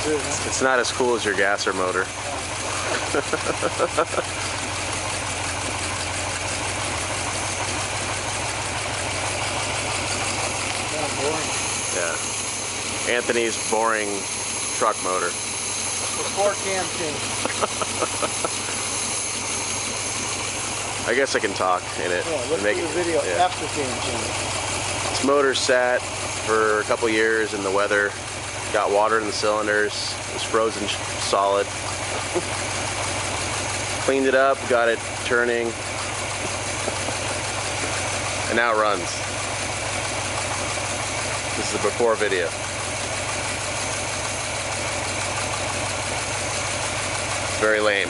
too, huh? It's not as cool as your gasser motor. Kind of boring. Yeah. Anthony's boring truck motor. Before cam change. I guess I can talk in it. Yeah, let's make do the video after cam change. This motor sat for a couple years in the weather. Got water in the cylinders. It was frozen solid. Cleaned it up, got it turning, and now it runs. This is the before video. It's very lame.